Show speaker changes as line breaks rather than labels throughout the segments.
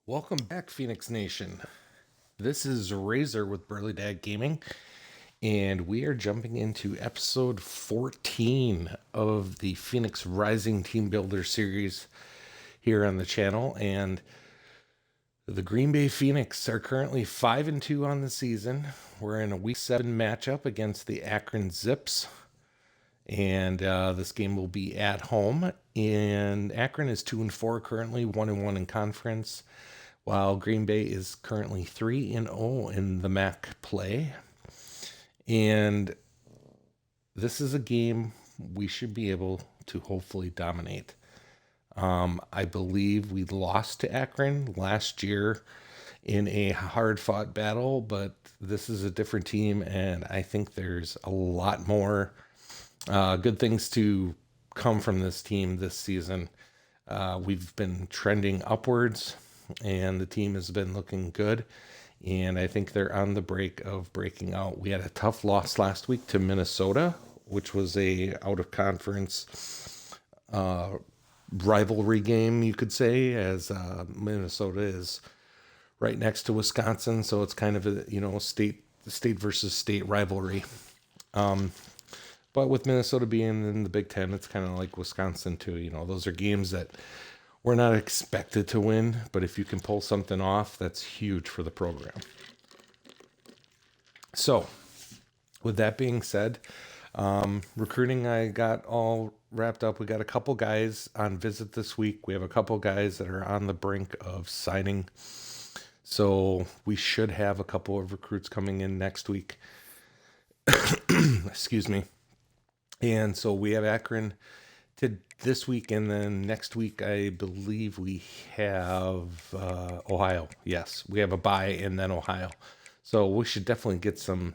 Welcome back, Phoenix Nation. This is Razor with Burly Dad Gaming, and we are jumping into episode 14 of the Phoenix Rising Team Builder series here on the channel. And the Green Bay Phoenix are currently 5-2 on the season. We're in a Week 7 matchup against the Akron Zips, and this game will be at home. And Akron is 2-4 currently, 1-1 in conference, while Green Bay is currently 3-0 in the MAC play. And this is a game we should be able to hopefully dominate. I believe we lost to Akron last year in a hard-fought battle, but this is a different team, and I think there's a lot more good things to come from this team this season. We've been trending upwards, and the team has been looking good, and I think they're on the break of breaking out. We had a tough loss last week to Minnesota, which was a out-of-conference rivalry game, you could say, as Minnesota is right next to Wisconsin, so it's kind of a state versus state rivalry. But with Minnesota being in the Big Ten, it's kind of like Wisconsin too. Those are games that we're not expected to win, but if you can pull something off, that's huge for the program. So, with that being said, recruiting, I got all wrapped up. We got a couple guys on visit this week. We have a couple guys that are on the brink of signing. So we should have a couple of recruits coming in next week. Excuse me. And so we have Akron to this week, and then next week I believe we have Ohio. Yes, we have a bye and then Ohio. So we should definitely get some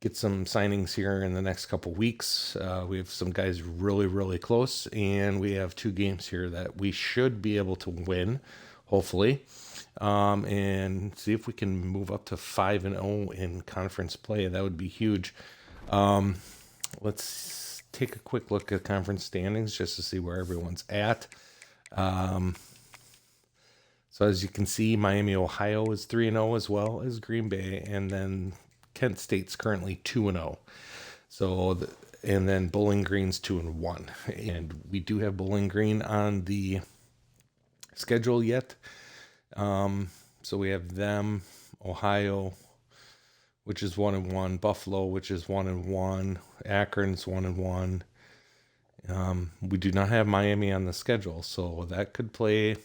signings here in the next couple weeks. We have some guys really, really close, and we have 2 games here that we should be able to win, hopefully, and see if we can move up to 5-0 in conference play. That would be huge. Let's take a quick look at conference standings just to see where everyone's at. So as you can see, Miami, Ohio is 3-0 as well as Green Bay, and then Kent State's currently 2-0. So, and then Bowling Green's 2-1, and we do have Bowling Green on the schedule yet. So we have them, Ohio, which is 1-1, Buffalo, which is 1-1, Akron's 1-1. We do not have Miami on the schedule, so that could play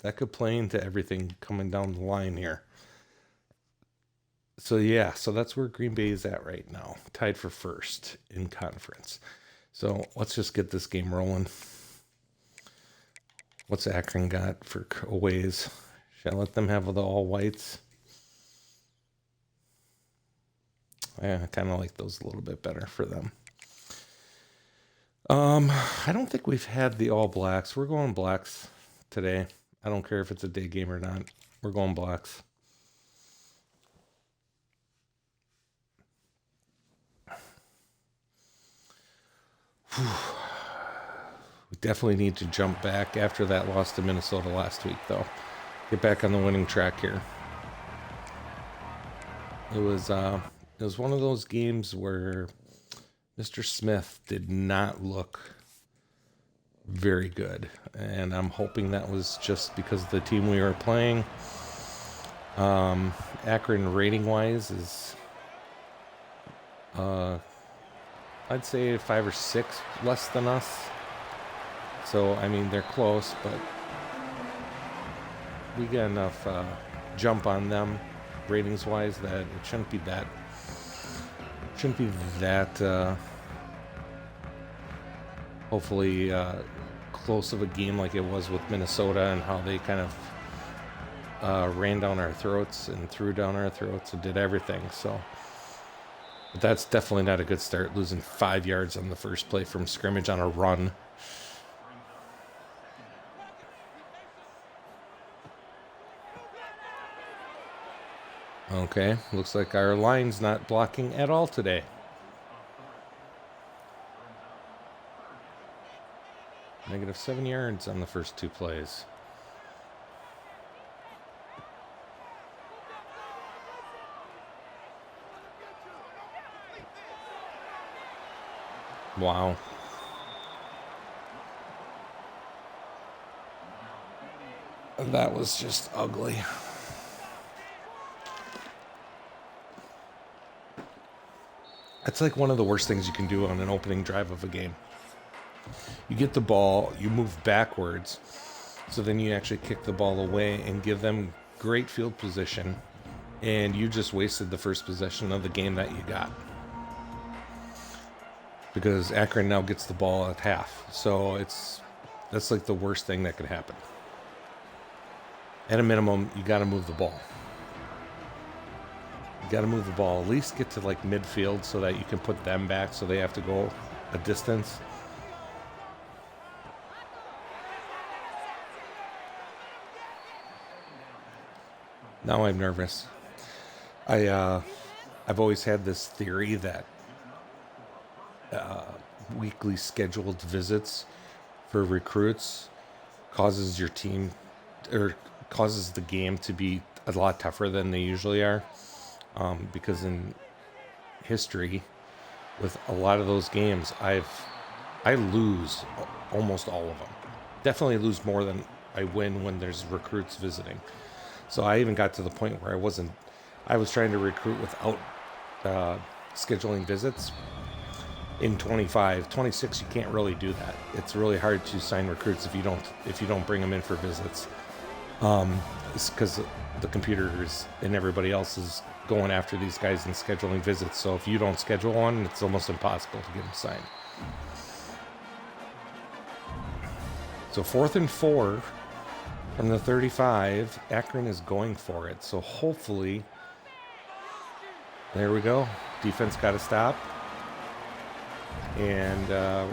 into everything coming down the line here. So yeah, so that's where Green Bay is at right now, tied for first in conference. So let's just get this game rolling. What's Akron got for aways? Should I let them have the all whites? I kind of like those a little bit better for them. I don't think we've had the all blacks. We're going blacks today. I don't care if it's a day game or not. We're going blacks. We definitely need to jump back after that loss to Minnesota last week, though. Get back on the winning track here. It was one of those games where Mr. Smith did not look very good, and I'm hoping that was just because of the team we were playing. Akron rating-wise is, I'd say 5 or 6 less than us. So, I mean, they're close, but we got enough jump on them ratings-wise that it shouldn't be that hopefully close of a game like it was with Minnesota, and how they kind of ran down our throats and threw down our throats and did everything. So, but that's definitely not a good start, losing 5 yards on the first play from scrimmage on a run. Okay, looks like our line's not blocking at all today. -7 yards on the first 2 plays. Wow. That was just ugly. That's like one of the worst things you can do on an opening drive of a game. You get the ball, you move backwards, so then you actually kick the ball away and give them great field position, and you just wasted the first possession of the game that you got. Because Akron now gets the ball at half, so that's like the worst thing that could happen. At a minimum, you got to move the ball. You got to move the ball. At least get to like midfield so that you can put them back so they have to go a distance. Now I'm nervous. I've always had this theory that weekly scheduled visits for recruits causes your team or causes the game to be a lot tougher than they usually are, because in history with a lot of those games I lose almost all of them. Definitely lose more than I win when there's recruits visiting. So I even got to the point where I was trying to recruit without scheduling visits. In 25, 26, you can't really do that. It's really hard to sign recruits if you don't bring them in for visits. It's because the computers and everybody else is going after these guys and scheduling visits. So if you don't schedule one, it's almost impossible to get them signed. So 4th and 4 from the 35. Akron is going for it. So hopefully, there we go. Defense got to stop. And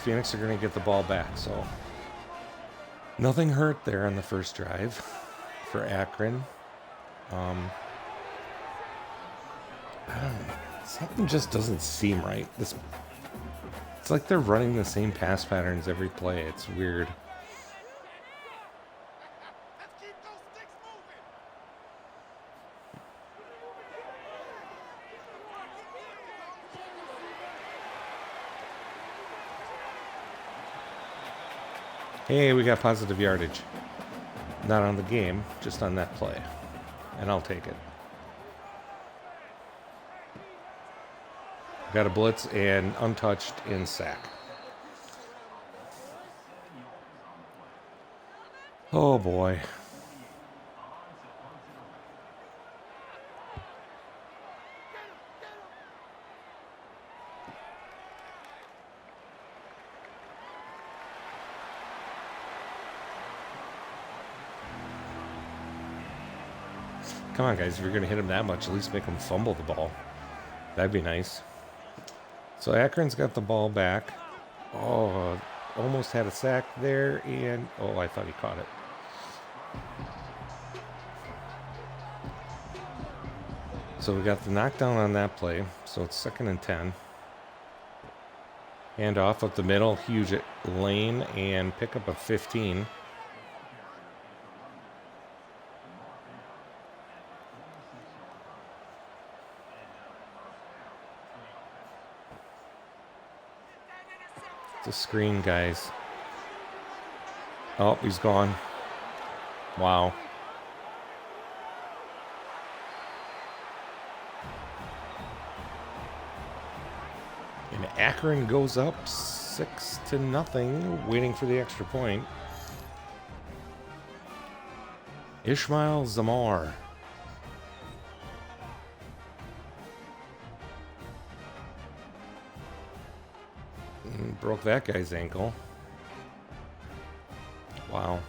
Phoenix are going to get the ball back. So nothing hurt there on the first drive for Akron. I don't know. Something just doesn't seem right. It's like they're running the same pass patterns every play. It's weird. Hey, we got positive yardage. Not on the game, just on that play. And I'll take it. Got a blitz and untouched in sack. Oh boy. Come on, guys. If you're going to hit him that much, at least make him fumble the ball. That'd be nice. So Akron's got the ball back. Oh, almost had a sack there. And, oh, I thought he caught it. So we got the knockdown on that play. So it's 2nd and 10. Hand off up the middle. Huge lane and pick up a 15. The screen, guys. Oh, he's gone. Wow. And Akron goes up 6-0, waiting for the extra point. Ishmael Zamar. Broke that guy's ankle. Wow.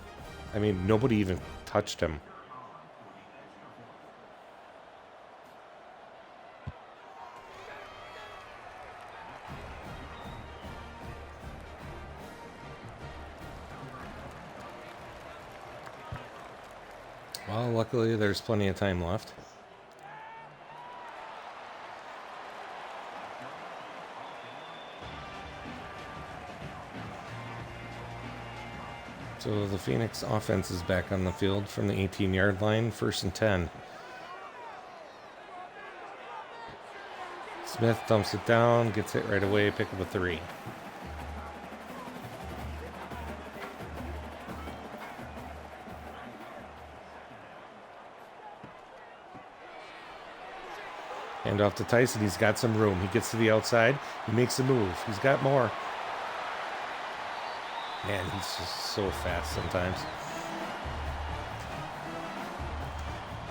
I mean, nobody even touched him. Well, luckily there's plenty of time left. So the Phoenix offense is back on the field from the 18-yard line, 1st and 10. Smith dumps it down, gets it right away, pick up a 3. Hand off to Tyson. He's got some room. He gets to the outside. He makes a move. He's got more. Man, he's just so fast sometimes.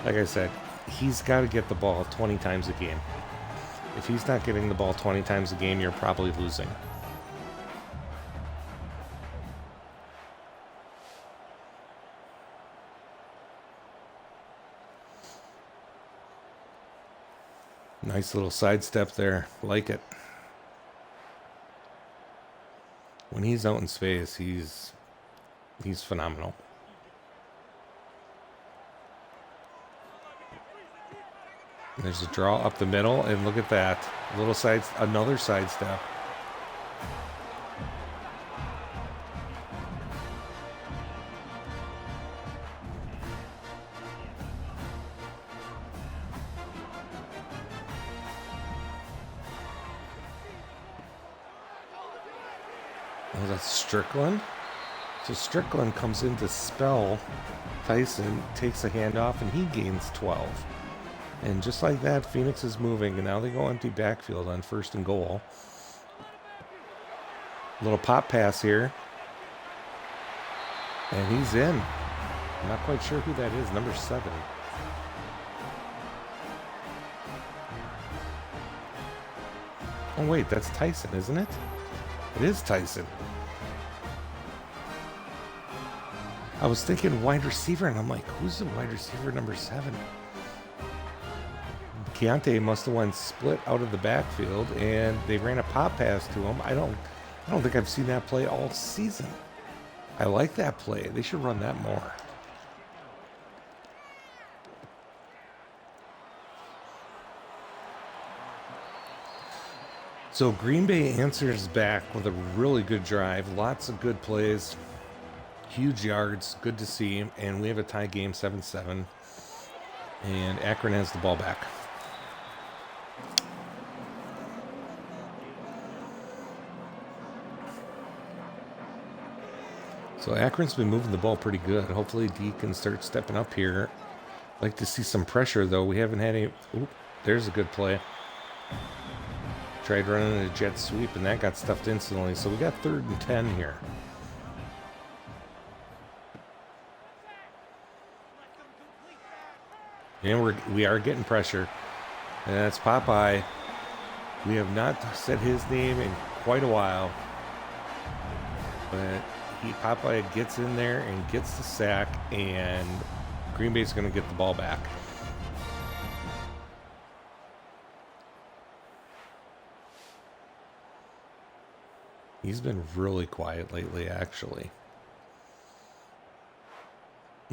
Like I said, he's got to get the ball 20 times a game. If he's not getting the ball 20 times a game, you're probably losing. Nice little sidestep there. Like it. When he's out in space, he's phenomenal. There's a draw up the middle, and look at that. Another sidestep. Oh, that's Strickland. So Strickland comes in to spell Tyson, takes a handoff, and he gains 12. And just like that, Phoenix is moving, and now they go empty backfield on 1st and goal. Little pop pass here. And he's in. I'm not quite sure who that is, number 7. Oh, wait, that's Tyson, isn't it? It is Tyson. I was thinking wide receiver, and I'm like, who's the wide receiver number 7? Keontae must have went split out of the backfield, and they ran a pop pass to him. I don't think I've seen that play all season. I like that play. They should run that more. So Green Bay answers back with a really good drive. Lots of good plays. Huge yards. Good to see. And we have a tie game, 7-7. And Akron has the ball back. So Akron's been moving the ball pretty good. Hopefully D can start stepping up here. Like to see some pressure, though. We haven't had any... Oop, there's a good play. Tried running a jet sweep, and that got stuffed instantly. So we got 3rd and 10 here. And we are getting pressure. And that's Popeye. We have not said his name in quite a while. But Popeye gets in there and gets the sack, and Green Bay's going to get the ball back. He's been really quiet lately, actually.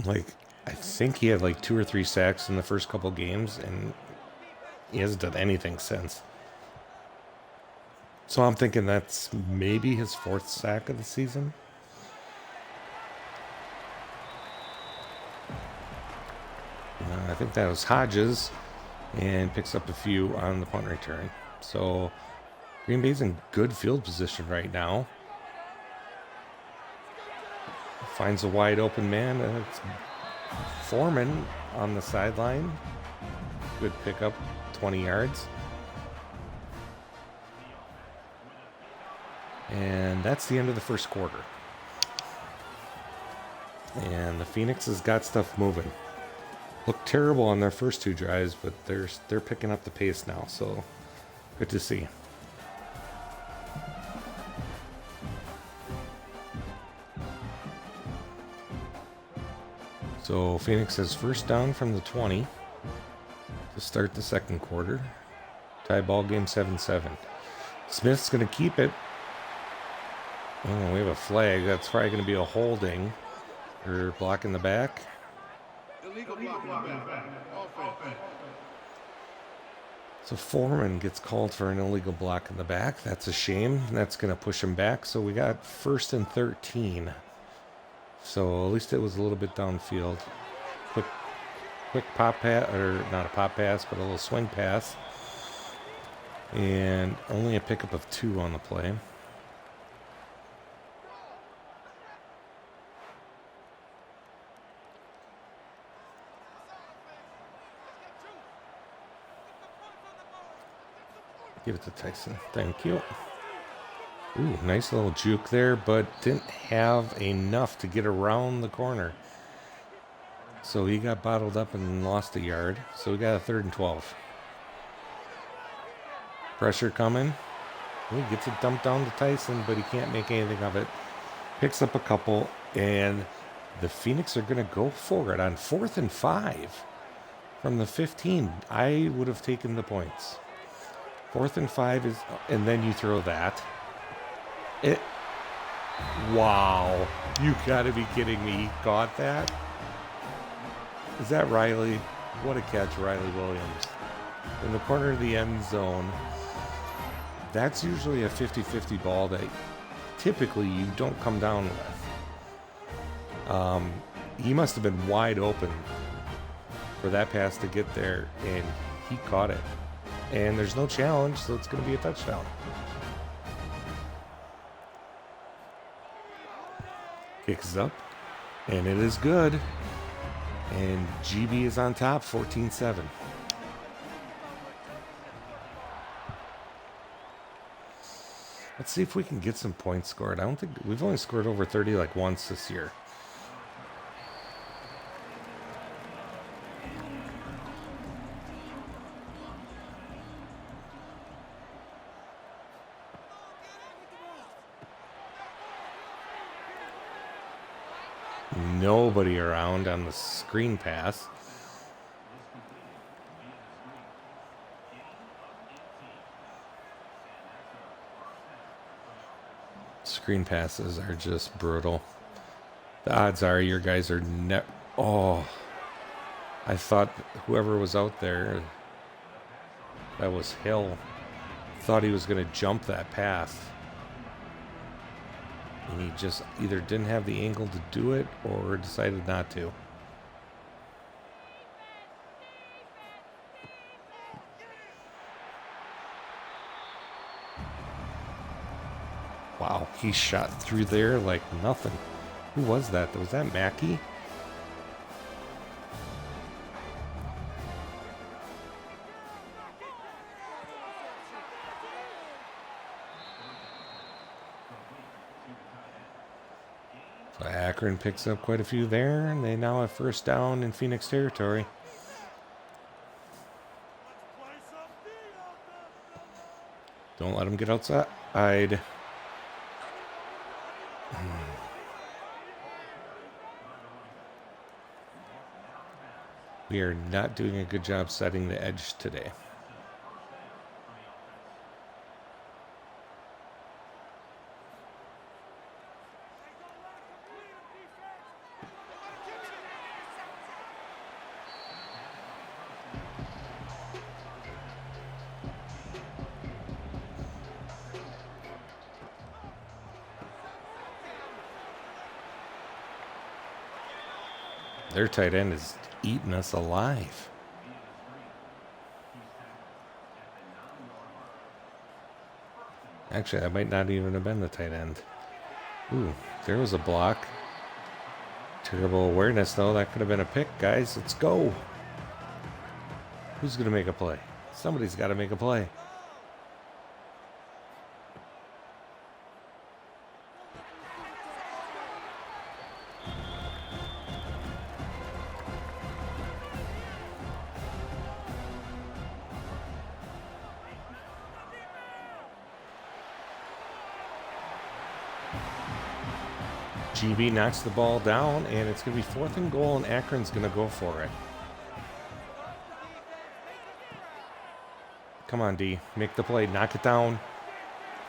Like, I think he had like 2 or 3 sacks in the first couple games, and he hasn't done anything since. So I'm thinking that's maybe his 4th sack of the season. I think that was Hodges, and picks up a few on the punt return. So Green Bay's in good field position right now. Finds a wide open man. It's Foreman on the sideline. Good pickup, 20 yards. And that's the end of the first quarter. And the Phoenix has got stuff moving. Looked terrible on their first 2 drives, but they're picking up the pace now, so good to see. So Phoenix has first down from the 20 to start the second quarter. Tie ball game 7-7. Smith's going to keep it. Oh, we have a flag. That's probably going to be a holding or block in the back. So Foreman gets called for an illegal block in the back. That's a shame. That's going to push him back. So we got 1st and 13. So at least it was a little bit downfield. Quick pop pass, or not a pop pass, but a little swing pass. And only a pickup of 2 on the play. Give it to Tyson. Thank you. Ooh, nice little juke there, but didn't have enough to get around the corner. So he got bottled up and lost a yard. So we got a 3rd and 12. Pressure coming. He gets it dumped down to Tyson, but he can't make anything of it. Picks up a couple, and the Phoenix are going to go for it on 4th and 5 from the 15. I would have taken the points. 4th and 5 is, and then you throw that. Wow. You gotta be kidding me. He caught that? Is that Riley? What a catch, Riley Williams. In the corner of the end zone. That's usually a 50-50 ball that typically you don't come down with. He must have been wide open for that pass to get there, and he caught it. And there's no challenge, so it's going to be a touchdown. Kicks up, and it is good. And GB is on top, 14-7. Let's see if we can get some points scored. I don't think we've only scored over 30 like once this year. Nobody around on the screen pass. Screen passes are just brutal. The odds are your guys are Oh, I thought whoever was out there, that was Hill, thought he was going to jump that pass. And he just either didn't have the angle to do it or decided not to. Wow, he shot through there like nothing. Who was that? Was that Mackey? So Akron picks up quite a few there, and they now have 1st down in Phoenix territory. Don't let them get outside. We are not doing a good job setting the edge today. Their tight end is eating us alive. Actually, that might not even have been the tight end. Ooh, there was a block. Terrible awareness, though. That could have been a pick, guys. Let's go. Who's going to make a play? Somebody's got to make a play. GB knocks the ball down, and it's going to be 4th and goal, and Akron's going to go for it. Come on, D. Make the play. Knock it down.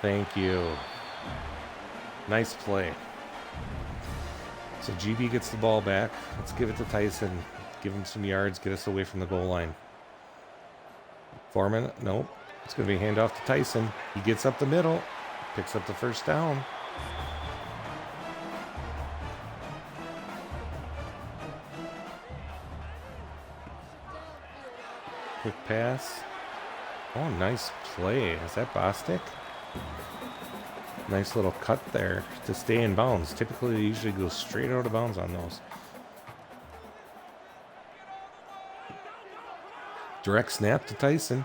Thank you. Nice play. So GB gets the ball back. Let's give it to Tyson. Give him some yards. Get us away from the goal line. Foreman. Nope. It's going to be a handoff to Tyson. He gets up the middle. Picks up the 1st down. Quick pass. Oh, nice play. Is that Bostic? Nice little cut there to stay in bounds. Typically, they usually go straight out of bounds on those. Direct snap to Tyson.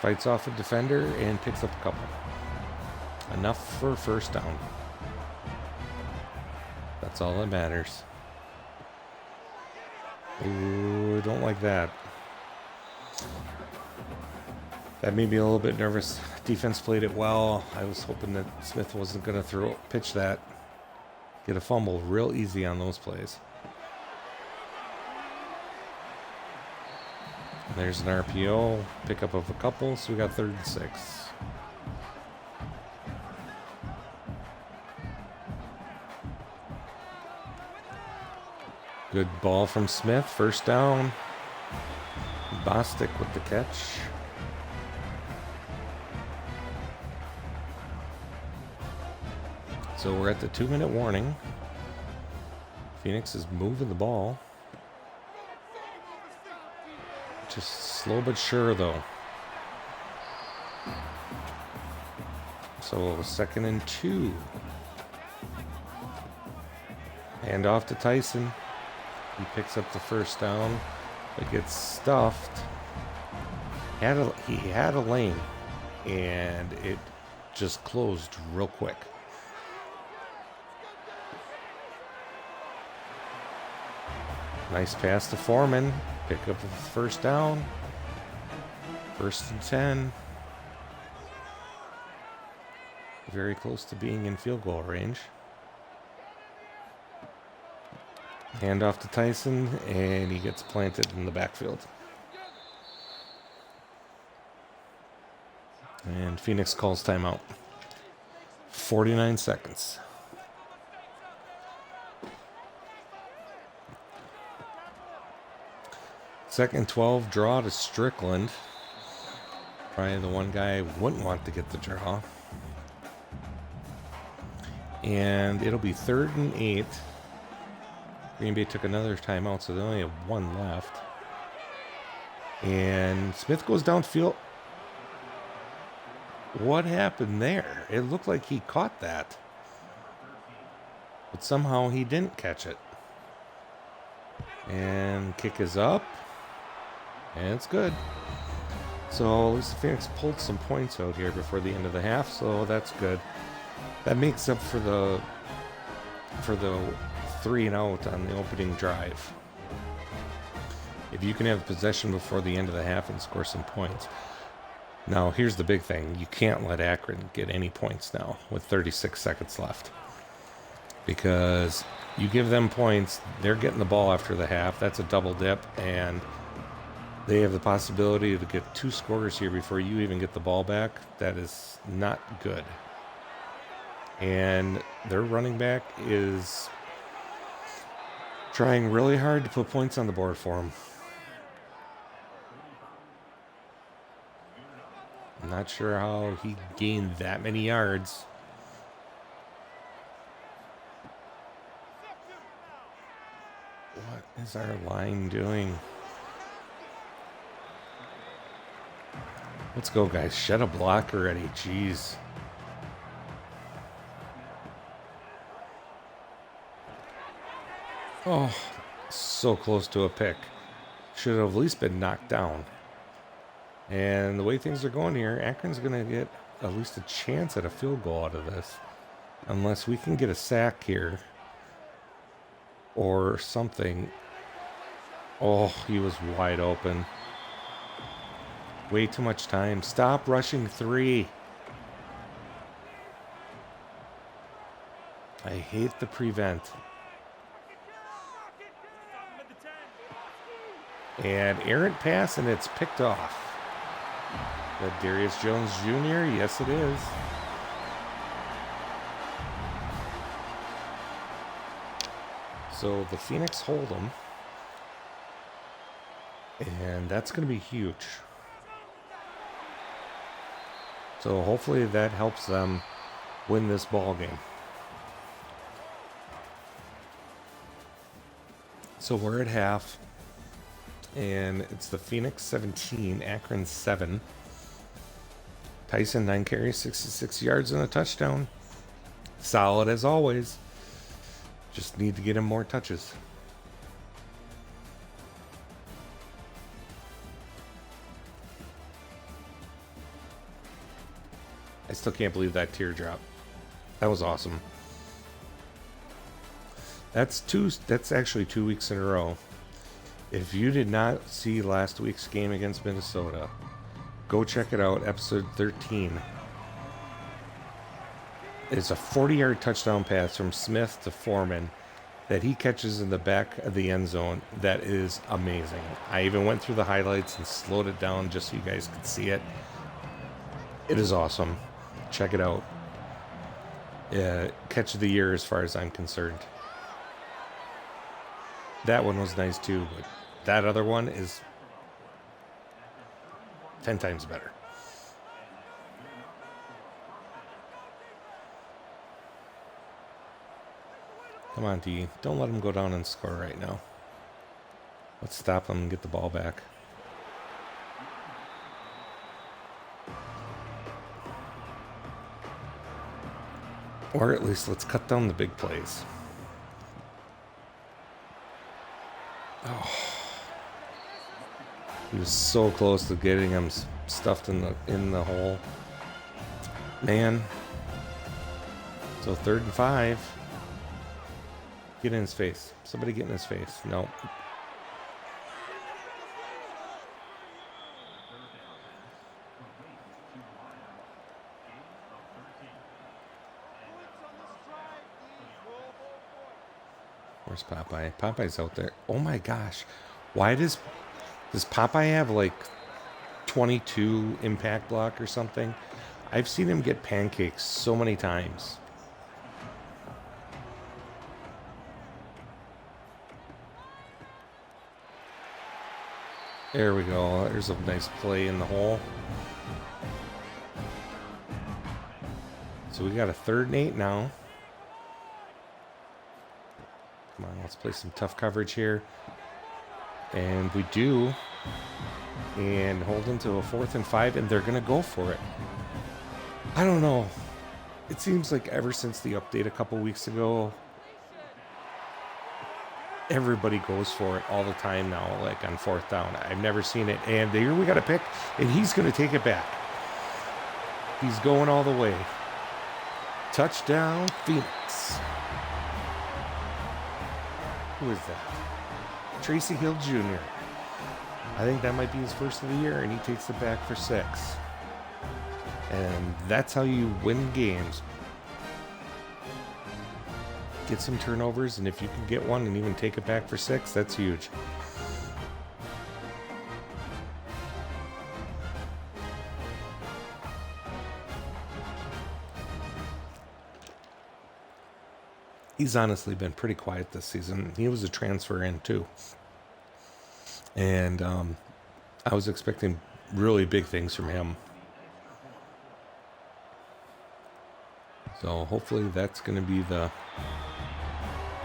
Fights off a defender and picks up a couple. Enough for first down. That's all that matters. Ooh, don't like that. That made me a little bit nervous. Defense played it well. I was hoping that Smith wasn't going to pitch that. Get a fumble real easy on those plays. There's an RPO. Pickup of a couple, so we got 3rd and 6. Good ball from Smith. First down. Bostic with the catch. So we're at the 2-minute warning. Phoenix is moving the ball. Just slow but sure, though. So 2nd and 2. Hand off to Tyson. He picks up the first down. It gets stuffed. He had a lane, and it just closed real quick. Nice pass to Foreman. Pick up the first down. 1st and 10. Very close to being in field goal range. Hand off to Tyson, and he gets planted in the backfield. And Phoenix calls timeout. 49 seconds. Second 12, draw to Strickland. Probably the one guy I wouldn't want to get the draw. And it'll be 3rd and 8. Green Bay took another timeout, so they only have 1 left. And Smith goes downfield. What happened there? It looked like he caught that. But somehow he didn't catch it. And kick is up. And it's good. So at least Phoenix pulled some points out here before the end of the half, so that's good. That makes up for the 3 and out on the opening drive. If you can have possession before the end of the half and score some points. Now, here's the big thing. You can't let Akron get any points now with 36 seconds left. Because you give them points, they're getting the ball after the half. That's a double dip, and they have the possibility to get 2 scores here before you even get the ball back. That is not good. And their running back is trying really hard to put points on the board for him. I'm not sure how he gained that many yards. What is our line doing? Let's go, guys. Shed a block already. Jeez. Oh, so close to a pick. Should have at least been knocked down. And the way things are going here, Akron's going to get at least a chance at a field goal out of this. Unless we can get a sack here. Or something. Oh, he was wide open. Way too much time. Stop rushing 3. I hate the prevent. And errant pass, and it's picked off. That Darius Jones Jr.? Yes, it is. So the Phoenix hold them. And that's going to be huge. So hopefully that helps them win this ball game. So we're at half. And it's the Phoenix 17, Akron 7. Tyson, 9 carries, 66 yards, and a touchdown. Solid as always. Just need to get him more touches. I still can't believe that teardrop. That was awesome. That's actually 2 weeks in a row. If you did not see last week's game against Minnesota, go check it out, episode 13. It's a 40-yard touchdown pass from Smith to Foreman that he catches in the back of the end zone. That is amazing. I even went through the highlights and slowed it down just so you guys could see it. It is awesome. Check it out. Catch of the year as far as I'm concerned. That one was nice too, but that other one is 10 times better. Come on, D. Don't let him go down and score right now. Let's stop him and get the ball back. Or at least let's cut down the big plays. Oh. He was so close to getting him stuffed in the hole. Man. So 3rd and 5. Get in his face. Somebody get in his face. No. Where's Popeye? Popeye's out there. Oh my gosh. Why does Popeye have like 22 impact block or something? I've seen him get pancakes so many times. There we go. There's a nice play in the hole. So we got a 3rd and 8 now. Come on, let's play some tough coverage here. And we do. And hold them to a 4th and 5, and they're going to go for it. I don't know. It seems like ever since the update a couple weeks ago, everybody goes for it all the time now, like on 4th down. I've never seen it. And here we got a pick, and he's going to take it back. He's going all the way. Touchdown, Phoenix. Who is that? Tracy Hill Jr. I think that might be his first of the year, and he takes it back for 6. And that's how you win games. Get some turnovers, and if you can get one and even take it back for 6, that's huge. He's honestly been pretty quiet this season. He was a transfer in too. And I was expecting really big things from him. So hopefully that's going to be the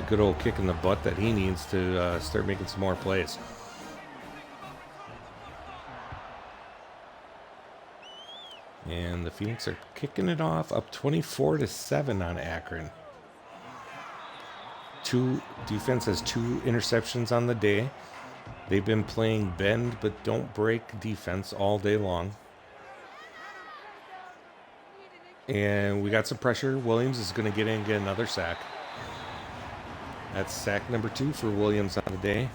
good old kick in the butt that he needs to start making some more plays. And the Phoenix are kicking it off, up 24-7 on Akron. Defense has 2 interceptions on the day. They've been playing bend but don't break defense all day long. And we got some pressure. Williams is going to get in and get another sack. That's sack number 2 for Williams on the day.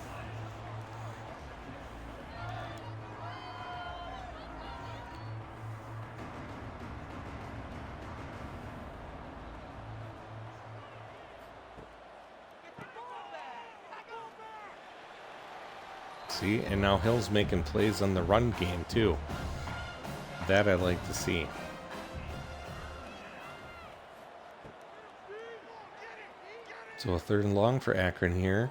See, and now Hill's making plays on the run game too. That I like to see. So a 3rd and long for Akron here.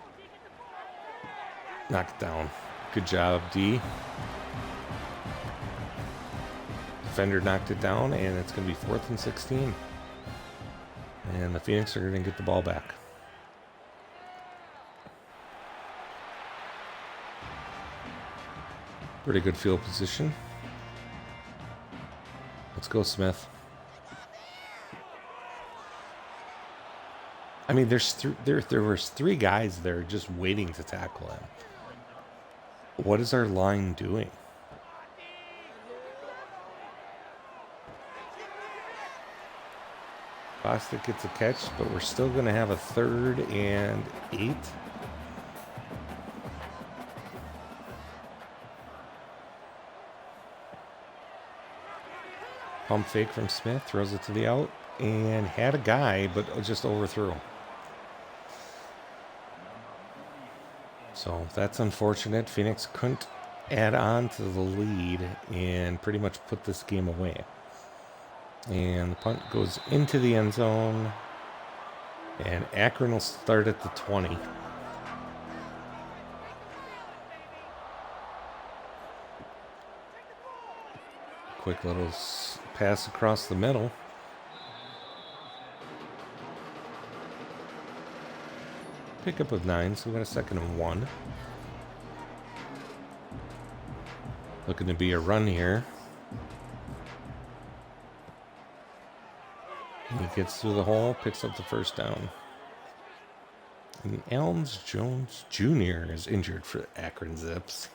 Knocked down. Good job, D. Defender knocked it down, and it's going to be 4th and 16. And the Phoenix are going to get the ball back. Pretty good field position. Let's go, Smith. I mean, there was 3 guys there just waiting to tackle him. What is our line doing? Bostic gets a catch, but we're still going to have a 3rd and 8. Pump fake from Smith, throws it to the out, and had a guy, but just overthrew. So that's unfortunate. Phoenix couldn't add on to the lead and pretty much put this game away. And the punt goes into the end zone. And Akron will start at the 20. Quick little pass across the middle. Pickup of 9, so we got a 2nd and 1. Looking to be a run here. He gets through the hole, picks up the 1st down. And Elms Jones Jr. is injured for Akron Zips.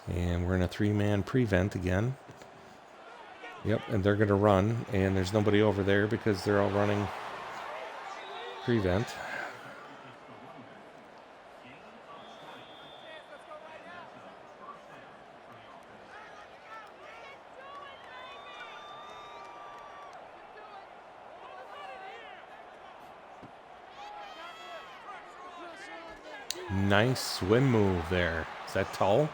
And we're in a 3-man prevent again. Yep, and they're going to run, and there's nobody over there because they're all running prevent. Nice swim move there. Is that Tull?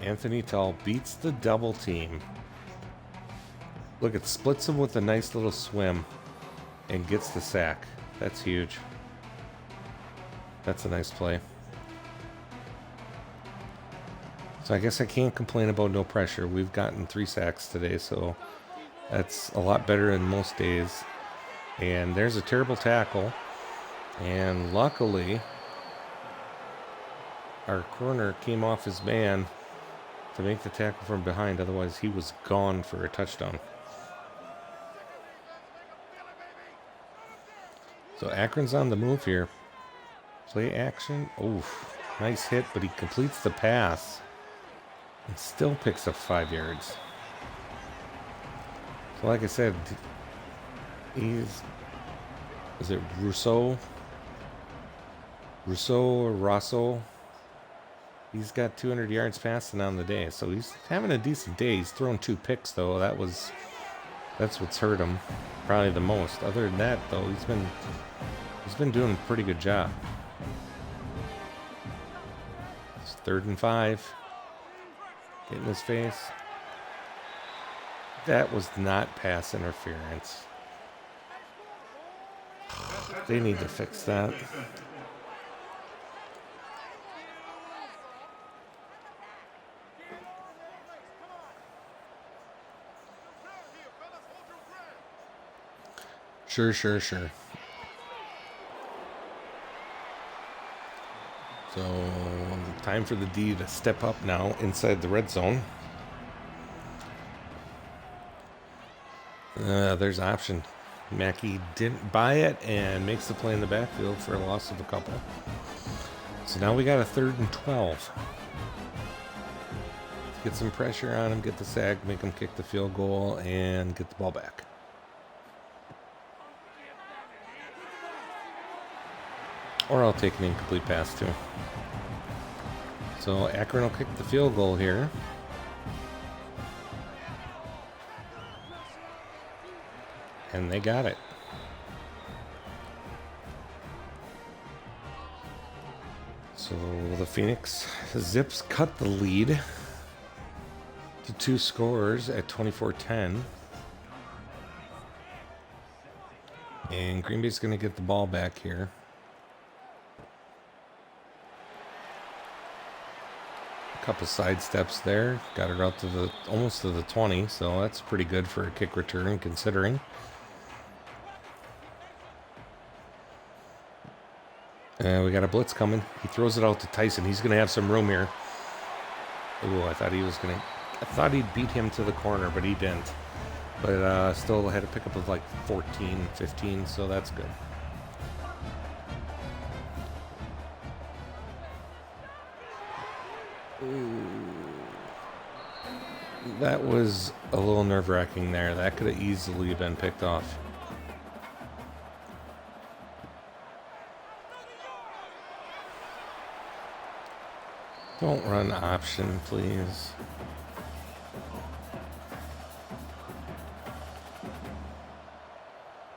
Anthony Tull beats the double team. Look, it splits him with a nice little swim and gets the sack. That's huge. That's a nice play. So I guess I can't complain about no pressure. We've gotten 3 sacks today, so that's a lot better than most days. And there's a terrible tackle. And luckily, our corner came off his man to make the tackle from behind. Otherwise, he was gone for a touchdown. So Akron's on the move here. Play action. Oof. Nice hit, but he completes the pass. And still picks up 5 yards. So like I said, is it Rousseau? Rousseau or Rosso? He's got 200 yards passing on the day. So he's having a decent day. He's thrown 2 picks, though. That's what's hurt him probably the most. Other than that, though, he's been doing a pretty good job. It's 3rd and 5. Get in his face. That was not pass interference. They need to fix that. Sure. So, time for the D to step up now inside the red zone. There's option. Mackey didn't buy it and makes the play in the backfield for a loss of a couple. So now we got a 3rd and 12. Get some pressure on him, get the sack, make him kick the field goal, and get the ball back. Or I'll take an incomplete pass too. So Akron will kick the field goal here. And they got it. So the Phoenix Zips cut the lead to 2 scores at 24-10. And Green Bay's going to get the ball back here. Couple side steps there. Got her out to the almost to the 20, so that's pretty good for a kick return considering. We got a blitz coming. He throws it out to Tyson. He's going to have some room here. Ooh, I thought he'd beat him to the corner, but he didn't. But still had a pickup of like 14, 15, so that's good. Ooh. That was a little nerve-wracking there. That could have easily been picked off. Don't run option, please.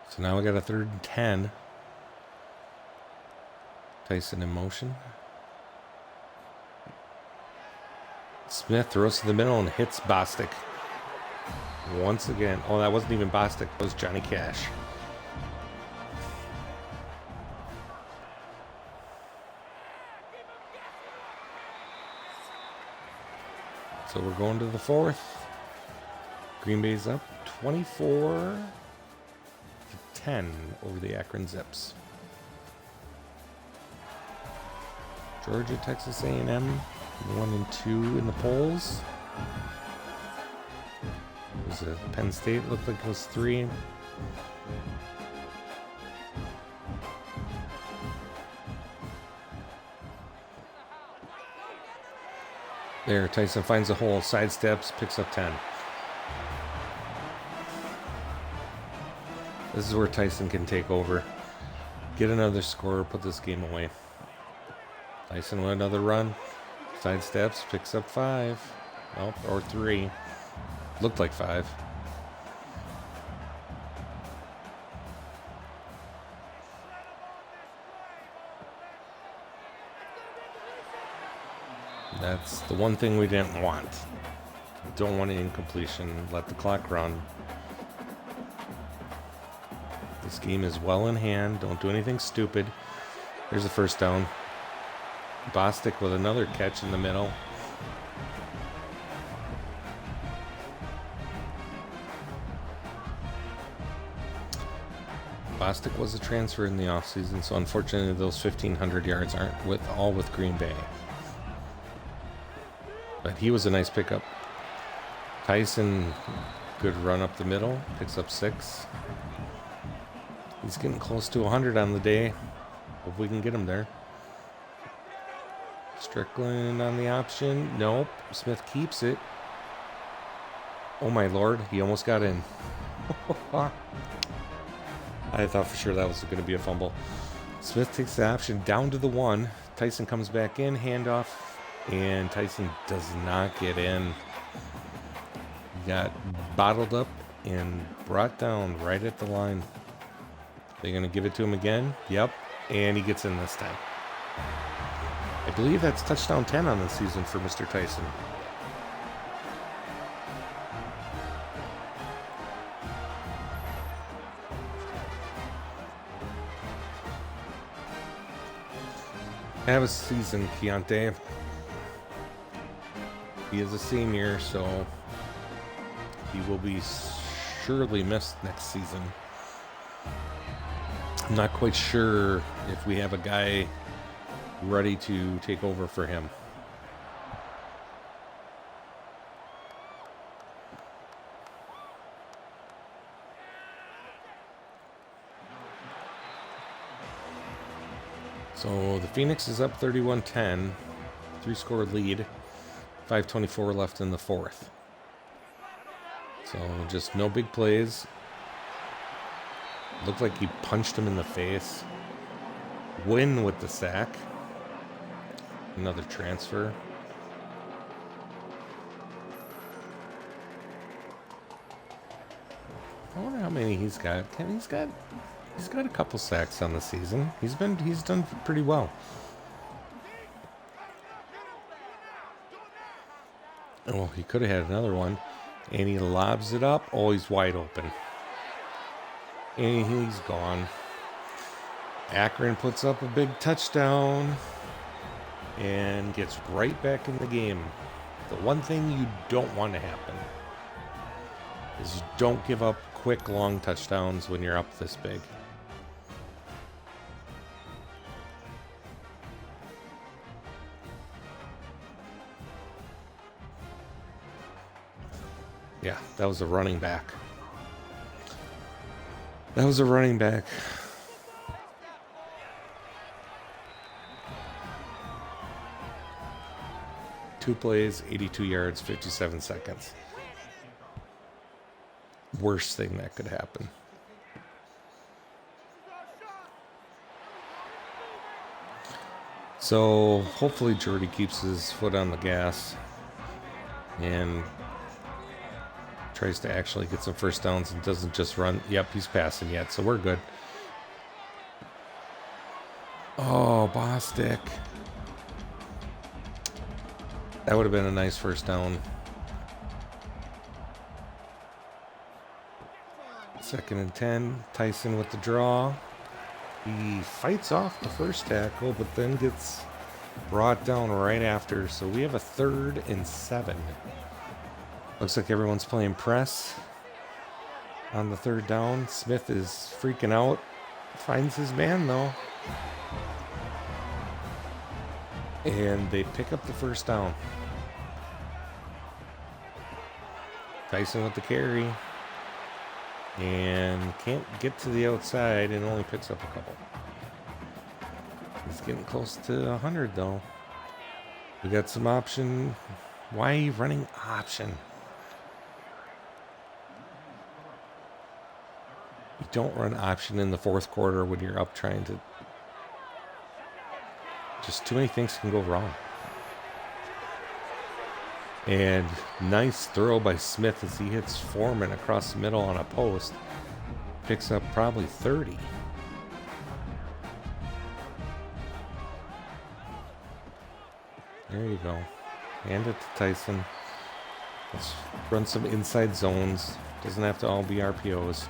So now we got a 3rd and 10. Tyson in motion. Smith throws to the middle and hits Bostic. Once again. Oh, that wasn't even Bostic. That was Johnny Cash. So we're going to the 4th. Green Bay's up 24-10 over the Akron Zips. Georgia, Texas A&M, 1 and 2 in the polls. Was it Penn State? Looked like it was 3. There, Tyson finds a hole, sidesteps, picks up 10. This is where Tyson can take over. Get another score, put this game away. Tyson with another run. Sidesteps, picks up 5. Nope, or 3. Looked like 5. That's the one thing we didn't want. Don't want an incompletion. Let the clock run. This game is well in hand. Don't do anything stupid. There's the first down. Bostic with another catch in the middle. Bostic was a transfer in the offseason, so unfortunately those 1,500 yards aren't all with Green Bay. But he was a nice pickup. Tyson, good run up the middle, picks up 6. He's getting close to 100 on the day. Hope we can get him there. Strickland on the option. Nope. Smith keeps it. Oh my lord, he almost got in. I thought for sure that was going to be a fumble. Smith takes the option down to the 1. Tyson comes back in, handoff, and Tyson does not get in. He got bottled up and brought down right at the line. They're going to give it to him again. Yep, and he gets in this time. I believe that's touchdown 10 on the season for Mr. Tyson. Have a season, Keontae. He is a senior, so he will be surely missed next season. I'm not quite sure if we have a guy ready to take over for him. So the Phoenix is up 31-10, 3-score lead, 5:24 left in the 4th. So just no big plays. Looked like he punched him in the face. Win with the sack. Another transfer. I wonder how many he's got. He's got a couple sacks on the season. He's done pretty well. Oh, he could have had another one. And he lobs it up. Oh, he's wide open. And he's gone. Akron puts up a big touchdown. and gets right back in the game. The one thing you don't want to happen is don't give up quick, long touchdowns when you're up this big. Yeah, that was a running back. That was a running back. Two plays, 82 yards, 57 seconds. Worst thing that could happen. So hopefully Jordy keeps his foot on the gas and tries to actually get some first downs and doesn't just run. Yep, he's passing yet, so we're good. Oh, Bostic. That would have been a nice first down. Second and 10. Tyson with the draw. He fights off the first tackle, but then gets brought down right after. So we have a 3rd and 7. Looks like everyone's playing press on the 3rd down. Smith is freaking out. Finds his man, though. And they pick up the first down. Tyson with the carry. And can't get to the outside and only picks up a couple. He's getting close to 100, though. We got some option. Why are you running option? You don't run option in the 4th quarter when you're up trying to... Just too many things can go wrong. And nice throw by Smith as he hits Foreman across the middle on a post. Picks up probably 30. There you go. Hand it to Tyson. Let's run some inside zones. Doesn't have to all be RPOs.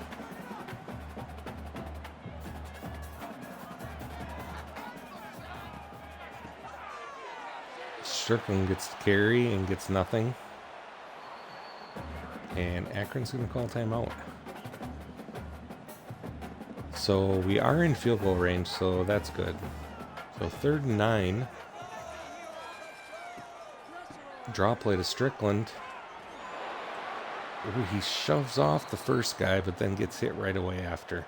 Strickland gets the carry and gets nothing. And Akron's going to call timeout. So we are in field goal range, so that's good. So 3rd and 9. Draw play to Strickland. Ooh, he shoves off the first guy, but then gets hit right away after.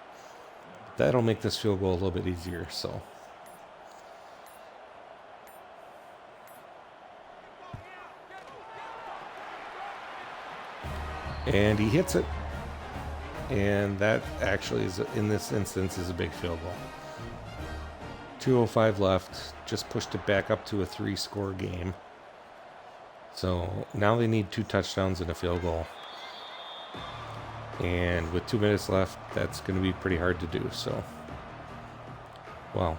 That'll make this field goal a little bit easier, so... And he hits it. And that actually is, in this instance, is a big field goal. 2:05 left. Just pushed it back up to a 3-score game. So now they need 2 touchdowns and a field goal. And with 2 minutes left, that's going to be pretty hard to do. So, well,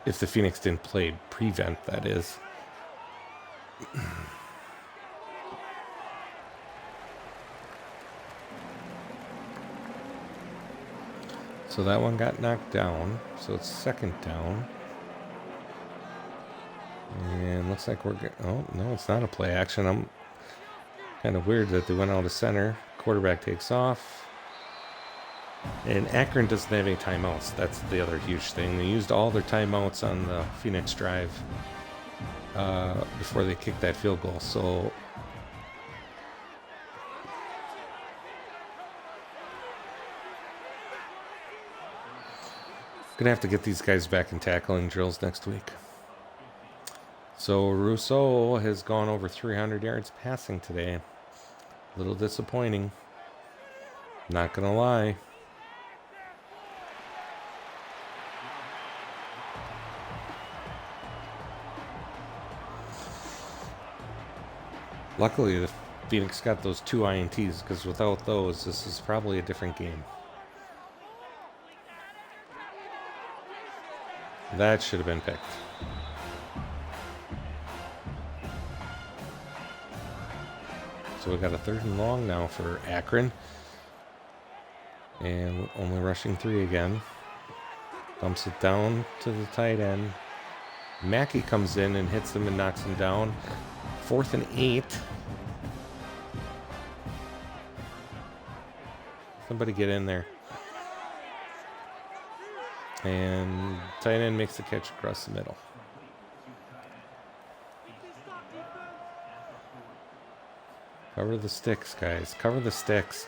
if the Phoenix didn't play prevent, that is. So that one got knocked down. So it's 2nd down. And looks like we're oh, no, it's not a play action. I'm kind of weird that they went out of center. Quarterback takes off. And Akron doesn't have any timeouts. That's the other huge thing. They used all their timeouts on the Phoenix drive before they kicked that field goal. So gonna have to get these guys back in tackling drills next week. So Rousseau has gone over 300 yards passing today. A little disappointing. Not gonna lie. Luckily, the Phoenix got those 2 INTs, because without those, this is probably a different game. That should have been picked. So we got a 3rd and long now for Akron. And only rushing 3 again. Bumps it down to the tight end. Mackey comes in and hits him and knocks him down. 4th and 8. Somebody get in there. And tight end makes the catch across the middle. Cover the sticks, guys. Cover the sticks.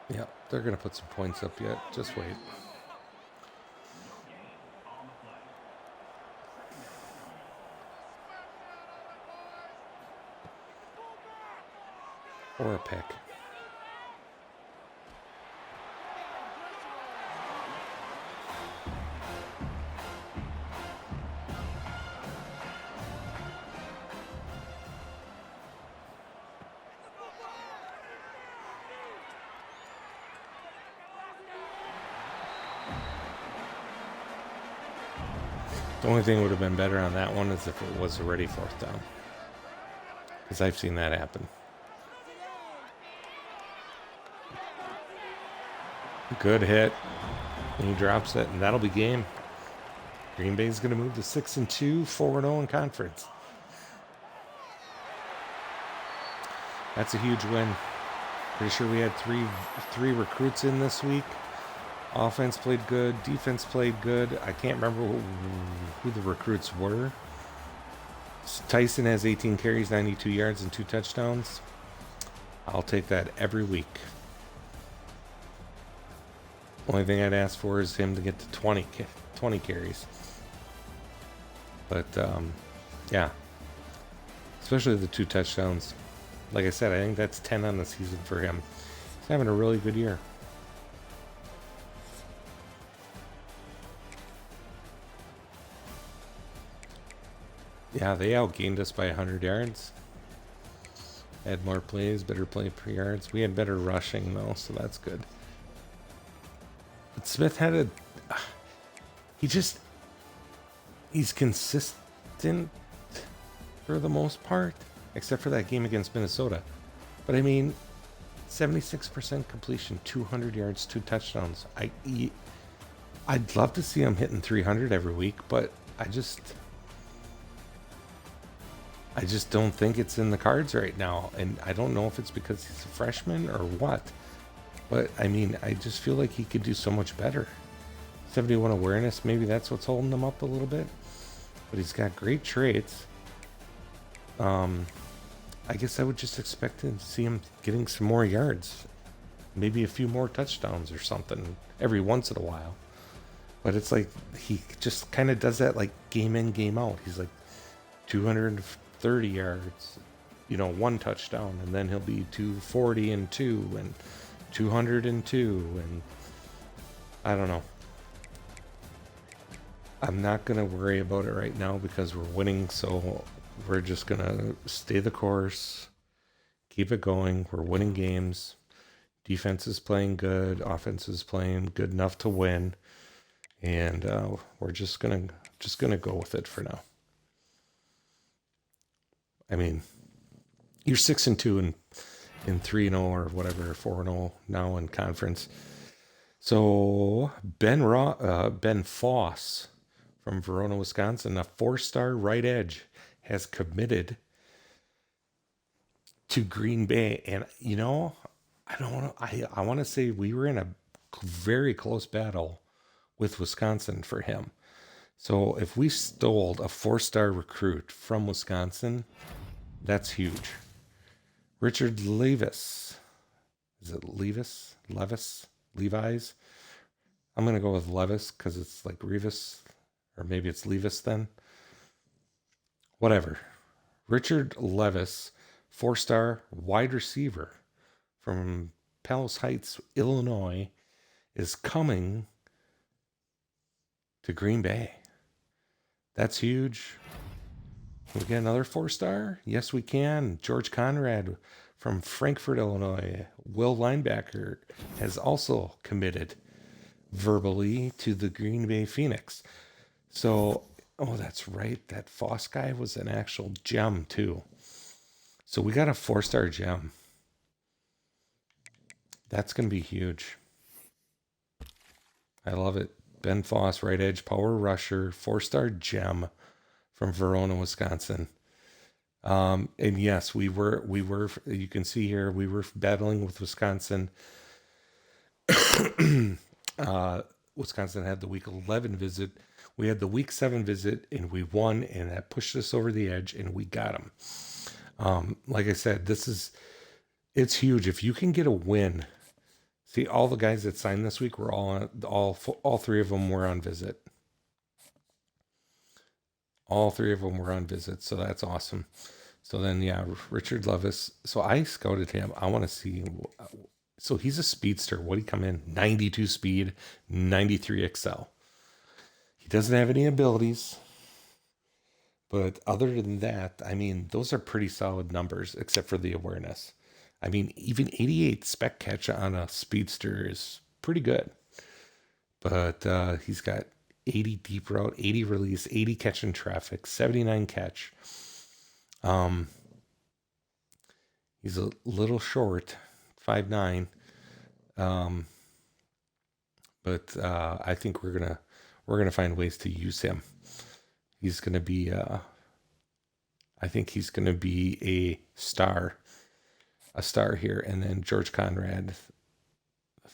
Yep, they're going to put some points up yet. Just wait. Or a pick. The only thing that would have been better on that one is if it was already 4th down. Because I've seen that happen. Good hit. And he drops it, and that'll be game. Green Bay's going to move to 6-2, 4-0 in conference. That's a huge win. Pretty sure we had three recruits in this week. Offense played good. Defense played good. I can't remember who the recruits were. Tyson has 18 carries, 92 yards, and 2 touchdowns. I'll take that every week. Only thing I'd ask for is him to get to 20 carries. But, yeah. Especially the 2 touchdowns. Like I said, I think that's 10 on the season for him. He's having a really good year. Yeah, they outgained us by 100 yards. Had more plays, better play per yards. We had better rushing, though, so that's good. But Smith had a... He's consistent for the most part, except for that game against Minnesota. But, I mean, 76% completion, 200 yards, 2 touchdowns. I'd love to see him hitting 300 every week, but I just don't think it's in the cards right now. And I don't know if it's because he's a freshman or what. But, I mean, I just feel like he could do so much better. 71 awareness, maybe that's what's holding him up a little bit. But he's got great traits. I guess I would just expect to see him getting some more yards. Maybe a few more touchdowns or something every once in a while. But it's like he just kind of does that like game in, game out. He's like 230 yards, 1 touchdown, and then he'll be 240 and 2 and 202, and I don't know. I'm not going to worry about it right now because we're winning, so we're just going to stay the course, keep it going. We're winning games. Defense is playing good. Offense is playing good enough to win. And we're just gonna go with it for now. I mean, you're 6-2 and 3-0 or whatever, 4-0 now in conference. So Ben Foss from Verona, Wisconsin, a 4-star right edge, has committed to Green Bay. And I want to say we were in a very close battle with Wisconsin for him. So if we stole a 4-star recruit from Wisconsin, that's huge. Richard Levis. Is it Levis? Levi's? I'm going to go with Levis because it's like Revis, or maybe it's Levis then. Whatever. Richard Levis, 4-star wide receiver from Palos Heights, Illinois, is coming to Green Bay. That's huge. Can we get another 4-star? Yes, we can. George Conrad from Frankfort, Illinois. Will linebacker has also committed verbally to the Green Bay Phoenix. So, oh, that's right. That Foss guy was an actual gem, too. So we got a 4-star gem. That's going to be huge. I love it. Ben Foss, right edge, power rusher, 4-star gem from Verona, Wisconsin. And yes, we were, you can see here, we were battling with Wisconsin. Wisconsin had the week 11 visit. We had the week 7 visit and we won, and that pushed us over the edge and we got them. Like I said, it's huge. If you can get a win, see, all the guys that signed this week were all 3 of them were on visit. All 3 of them were on visit, so that's awesome. So then, yeah, Richard Levis. So I scouted him. I want to see. So he's a speedster. What did he come in? 92 speed, 93 excel. He doesn't have any abilities. But other than that, I mean, those are pretty solid numbers, except for the awareness. I mean, even 88 spec catch on a speedster is pretty good. But he's got 80 deep route, 80 release, 80 catch in traffic, 79 catch. He's a little short, 5'9". But I think we're gonna find ways to use him. He's gonna be I think he's gonna be a star here. And then George Conrad,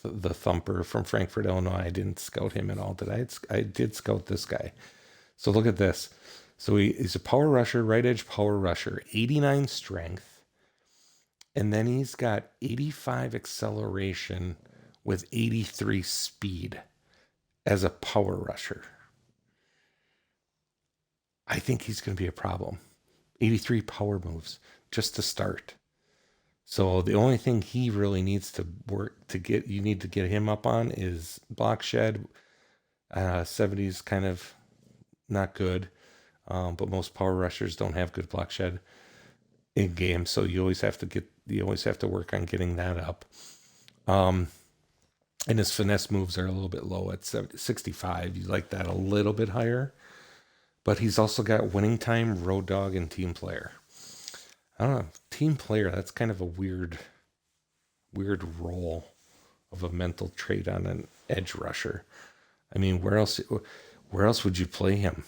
the thumper from Frankfort, Illinois. I didn't scout him at all, did I? I did scout this guy. So look at this. So he's a power rusher, right edge power rusher, 89 strength. And then he's got 85 acceleration with 83 speed as a power rusher. I think he's going to be a problem. 83 power moves just to start. So the only thing he really needs to work to get, you need to get him up on is block shed. 70's kind of not good, but most power rushers don't have good block shed in game. So you always have to work on getting that up. And his finesse moves are a little bit low at 65. You like that a little bit higher, but he's also got winning time, road dog, and team player. I don't know, team player, that's kind of a weird role of a mental trait on an edge rusher. I mean, where else would you play him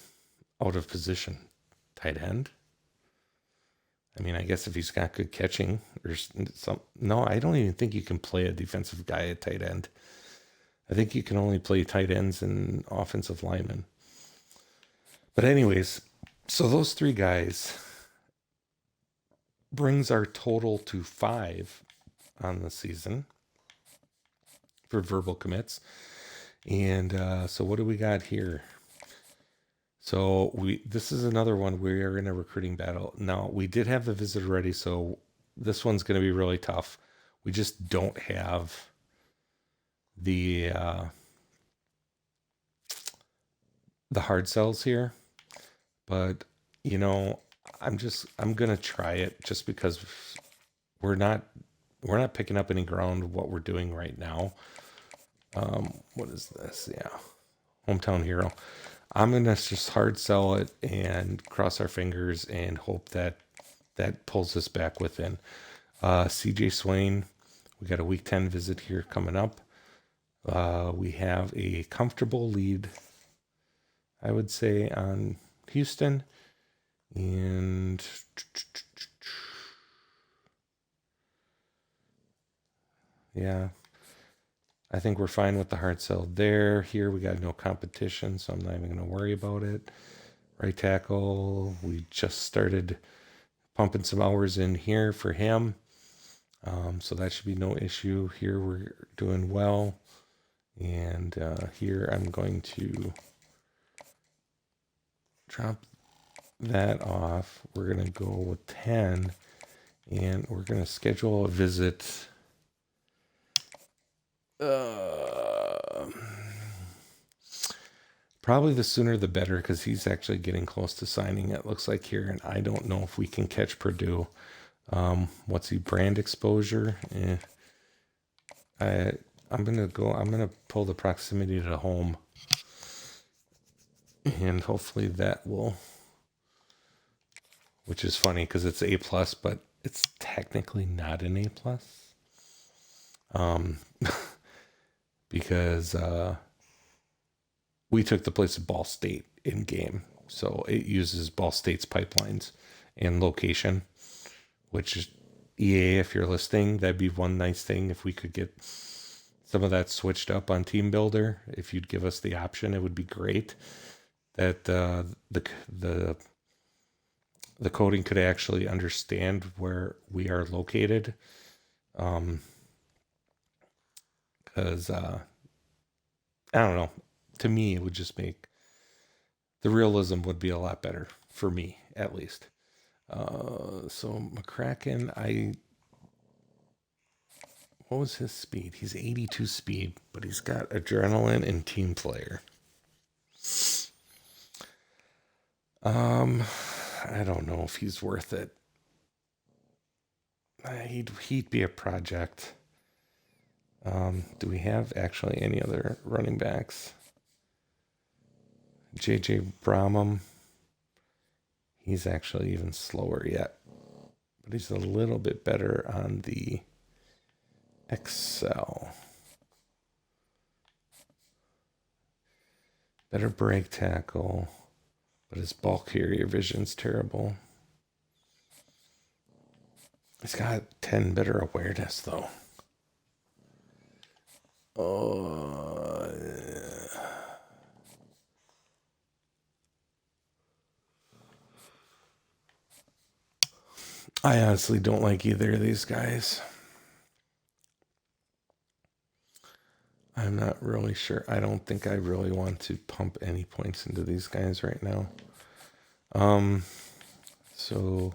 out of position? Tight end? I mean, I guess if he's got good catching or some. No, I don't even think you can play a defensive guy at tight end. I think you can only play tight ends and offensive linemen. But anyways, so those 3 guys brings our total to 5 on the season for verbal commits. And so what do we got here? So this is another one. We are in a recruiting battle. Now, we did have the visit already, so this one's going to be really tough. We just don't have the hard sells here. But, you know, I'm gonna try it just because we're not picking up any ground of what we're doing right now. What is this? Yeah, hometown hero. I'm gonna just hard sell it and cross our fingers and hope that pulls us back within. CJ Swain, we got a week 10 visit here coming up. We have a comfortable lead, I would say, on Houston. And yeah, I think we're fine with the hard sell there. Here we got no competition, so I'm not even going to worry about it. Right tackle, we just started pumping some hours in here for him. So that should be no issue. Here we're doing well. And here I'm going to drop that off. We're going to go with 10, and we're going to schedule a visit. Probably the sooner the better because he's actually getting close to signing, it looks like here. And I don't know if we can catch Purdue. What's he, brand exposure? I'm going to pull the proximity to home. And hopefully that will, which is funny because it's A+, but it's technically not an A+. Because we took the place of Ball State in game. So it uses Ball State's pipelines and location, which is EA, if you're listening, that'd be one nice thing if we could get some of that switched up on Team Builder. If you'd give us the option, it would be great. That the coding could actually understand where we are located. Because I don't know, to me it would just make the realism would be a lot better for me, at least. So McCracken, what was his speed? He's 82 speed, but he's got adrenaline and team player. I don't know if he's worth it. He'd be a project. Do we have actually any other running backs? JJ Brahman. He's actually even slower yet, but he's a little bit better on the Excel. Better break tackle, but his ball carrier vision's terrible. He's got 10 better awareness, though. I honestly don't like either of these guys. I'm not really sure. I don't think I really want to pump any points into these guys right now. So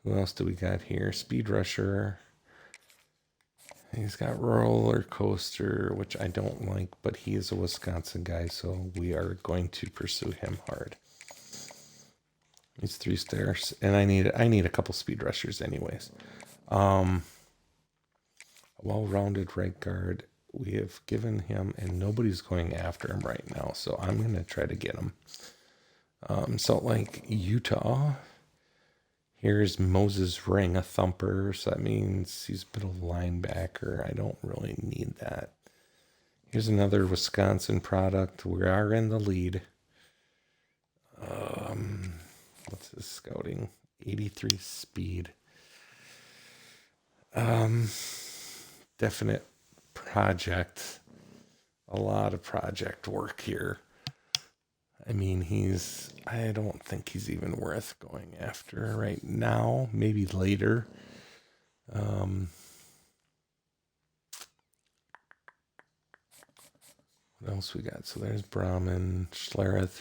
who else do we got here? Speed Rusher. He's got Roller Coaster, which I don't like, but he is a Wisconsin guy, so we are going to pursue him hard. He's 3 stars, and I need a couple speed rushers anyways. Well-rounded right guard. We have given him, and nobody's going after him right now, so I'm going to try to get him. Salt Lake, Utah. Here's Moses Ring, a thumper, so that means he's middle linebacker. I don't really need that. Here's another Wisconsin product. We are in the lead. What's his scouting? 83 speed. Definite project. A lot of project work here. I mean, I don't think he's even worth going after right now. Maybe later. What else we got? So there's Brahman, Schlereth.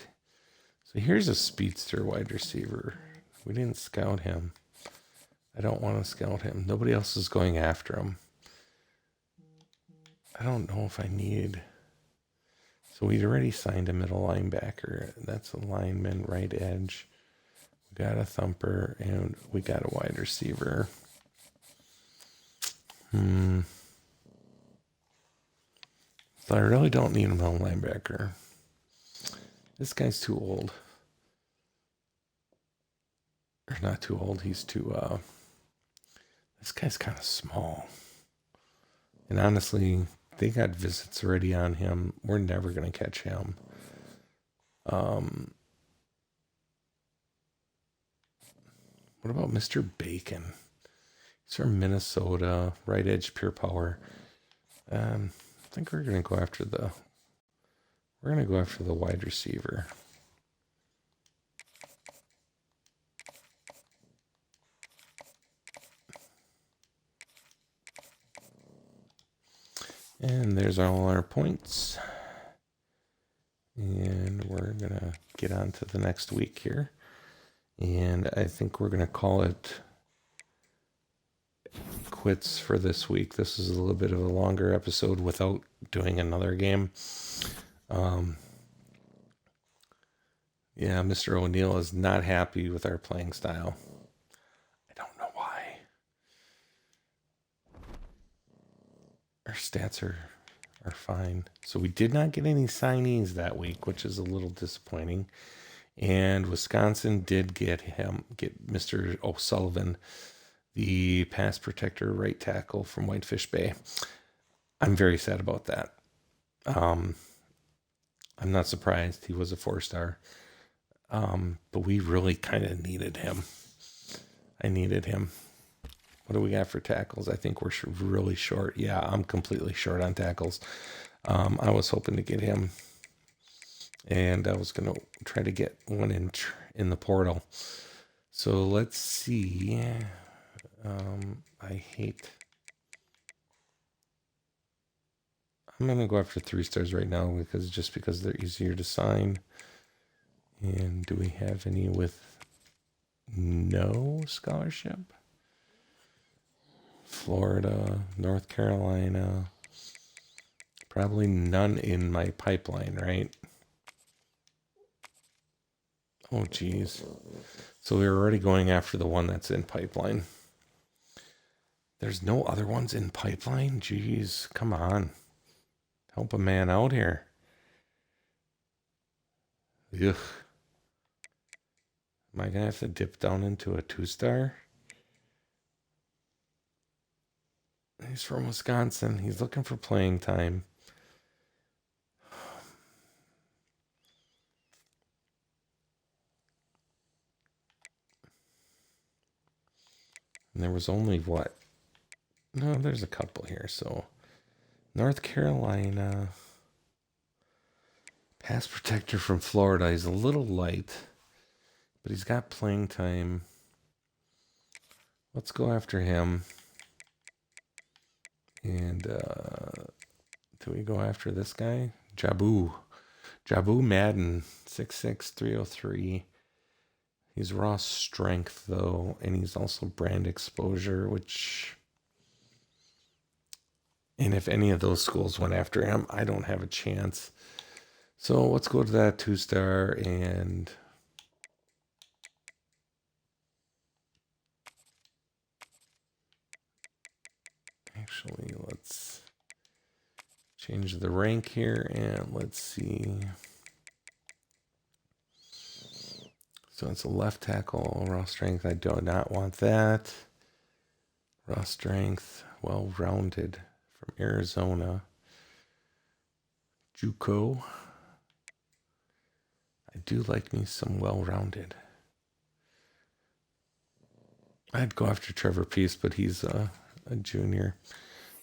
So here's a speedster wide receiver. We didn't scout him. I don't want to scout him. Nobody else is going after him. I don't know if I need. So we'd already signed a middle linebacker. That's a lineman, right edge. We got a thumper, and we got a wide receiver. So I really don't need a middle linebacker. This guy's too old. Or not too old, he's too, this guy's kind of small. And honestly, they got visits already on him. We're never going to catch him. What about Mr. Bacon? He's from Minnesota, right edge, pure power. I think we're going to go after the wide receiver. And there's all our points. And we're going to get on to the next week here. And I think we're going to call it quits for this week. This is a little bit of a longer episode without doing another game. Yeah, Mr. O'Neill is not happy with our playing style. I don't know why. Our stats are fine. So we did not get any signees that week, which is a little disappointing. And Wisconsin did get Mr. O'Sullivan, the pass protector right tackle from Whitefish Bay. I'm very sad about that. I'm not surprised. He was a 4-star. But we really kind of needed him. I needed him. What do we got for tackles? I think we're really short. Yeah, I'm completely short on tackles. I was hoping to get him, and I was going to try to get one in the portal. So let's see. I hate... I'm going to go after 3-stars right now because they're easier to sign. And do we have any with no scholarship? Florida, North Carolina. Probably none in my pipeline, right? Oh, geez. So we're already going after the one that's in pipeline. There's no other ones in pipeline? Geez, come on. Help a man out here. Ugh. Am I going to have to dip down into a 2-star? He's from Wisconsin. He's looking for playing time. And there was only what? No, there's a couple here. So North Carolina. Pass protector from Florida. He's a little light, but he's got playing time. Let's go after him. And do we go after this guy? Jabu Madden, 6'6", 303. He's raw strength, though, and he's also brand exposure, which... And if any of those schools went after him, I don't have a chance. So let's go to that 2-star and... Actually, let's change the rank here and let's see. So it's a left tackle, raw strength. I do not want that. Raw strength, well-rounded from Arizona. JUCO. I do like me some well-rounded. I'd go after Trevor Peace, but he's a junior.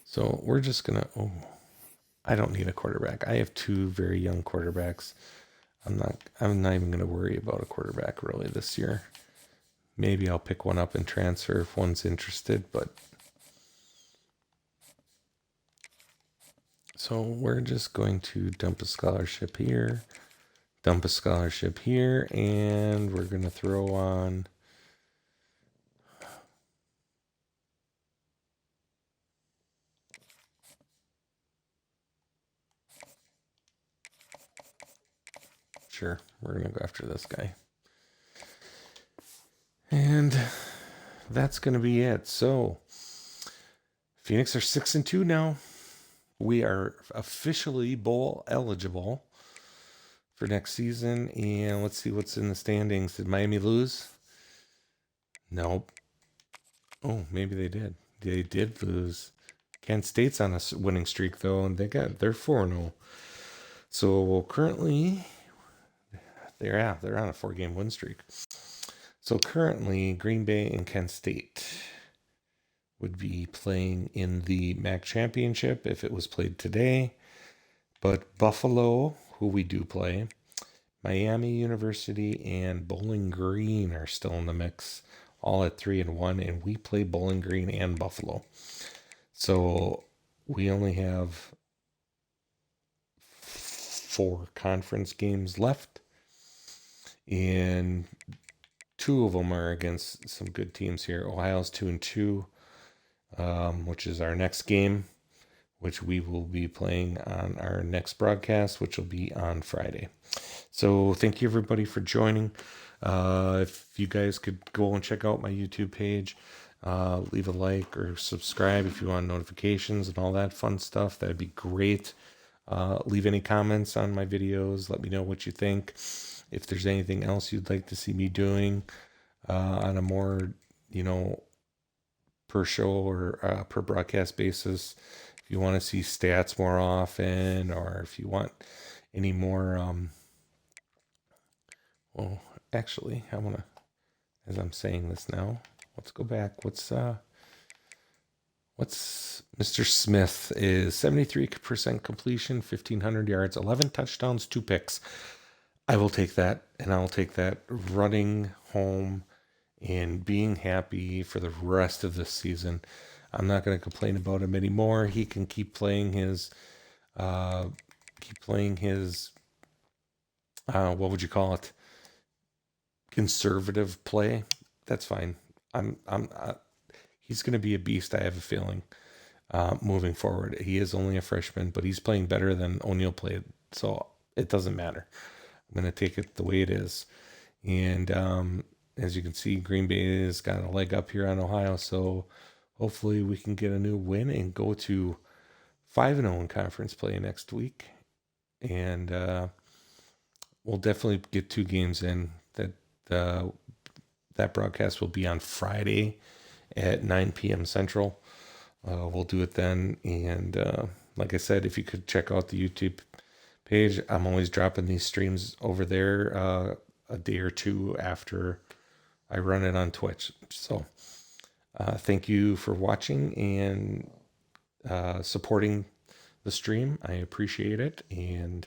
So we're just going to... Oh, I don't need a quarterback. I have 2 very young quarterbacks. I'm not even going to worry about a quarterback really this year. Maybe I'll pick one up and transfer if one's interested, but... So we're just going to dump a scholarship here, and we're going to throw on... Sure, we're going to go after this guy. And that's going to be it. So, Phoenix are 6-2 now. We are officially bowl eligible for next season. And let's see what's in the standings. Did Miami lose? Nope. Oh, maybe they did. They did lose. Kent State's on a winning streak, though, and they're 4-0. So currently... They're on a 4-game win streak. So currently, Green Bay and Kent State would be playing in the MAC championship if it was played today. But Buffalo, who we do play, Miami University, and Bowling Green are still in the mix, all at 3-1, and we play Bowling Green and Buffalo. So we only have 4 conference games left. And 2 of them are against some good teams here. Ohio's 2-2, which is our next game, which we will be playing on our next broadcast, which will be on Friday. So thank you everybody for joining. If you guys could go and check out my YouTube page, leave a like or subscribe if you want notifications and all that fun stuff, that'd be great. Leave any comments on my videos. Let me know what you think. If there's anything else you'd like to see me doing on a more, per show or per broadcast basis. If you want to see stats more often, or if you want any more, well, actually, I want to, as I'm saying this now, let's go back. What's Mr. Smith is 73% completion, 1,500 yards, 11 touchdowns, 2 picks. I will take that, and I'll take that running home and being happy for the rest of the season. I'm not going to complain about him anymore. He can keep playing his, what would you call it? Conservative play. That's fine. He's going to be a beast, I have a feeling, moving forward. He is only a freshman, but he's playing better than O'Neal played, so it doesn't matter. I'm going to take it the way it is. And as you can see, Green Bay has got a leg up here on Ohio, so hopefully we can get a new win and go to 5-0 in conference play next week. And we'll definitely get 2 games in. That broadcast will be on Friday at 9 p.m. Central. We'll do it then. And like I said, if you could check out the YouTube page, I'm always dropping these streams over there a day or two after I run it on Twitch. So thank you for watching and supporting the stream. I appreciate it. And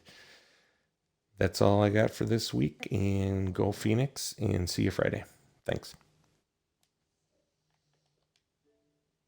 that's all I got for this week. And go Phoenix, and see you Friday. Thanks.